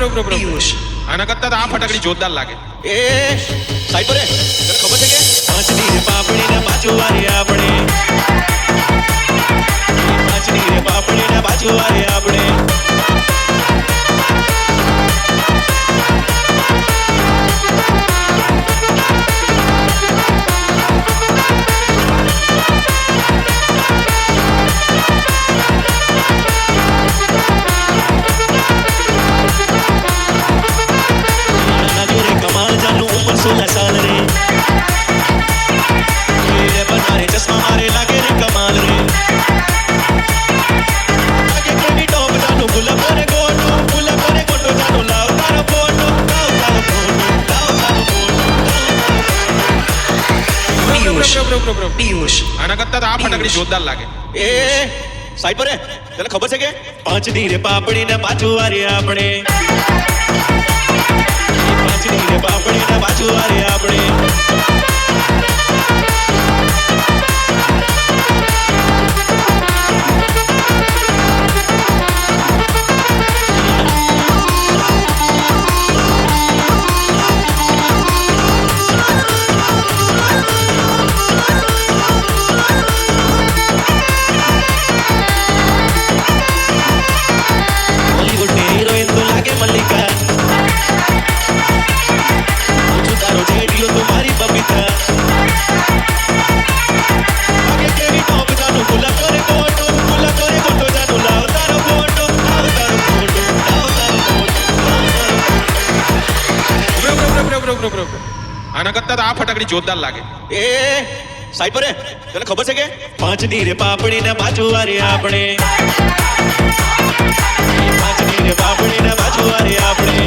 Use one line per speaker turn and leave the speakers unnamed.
પિયુષ
આના કરતા તો આ ફટાકડી જોરદાર લાગે.
એ સાઈડ પર તને ખબર છે કે
પાંચની રે પાપડી ને બાજુ વાળી આપણે પાંચની રે પાપડી ને બાજુ વાળી આપણે कमाल जानू उम्र 16 साल रे ये बनारे चश्मा मारे लागे रे कमाल रे आगे केवी टॉप जानू गुलाब करे गोटो जानू लाव तारो फोटो
પિયુષ
આના કરતા તો આ ફટાકડી જોરદાર લાગે.
એ સાઈડ પર તને ખબર છે કે
પાંચની રે પાપડી ને બાજુ વાળી આપણે પાંચની રે પાપડી ને બાજુ વાળી આપણે બોલીવુડ ની હીરોઈન તો લાગે મલ્લિકા તું તારો જેડિયો તો મારી બબીતા આગે કેવી ટોપ જાનો ગુલા કરે ગોટો જાનો લાવ તારો ફોટો
આના કરતા તો આ ફટાકડી જોરદાર લાગે.
એ સાઈડ પર તને ખબર છે કે
પાંચની રે પાપડી ને બાજુ વાળી આપણે પાંચની રે પાપડી ને બાજુ વાળી આપણે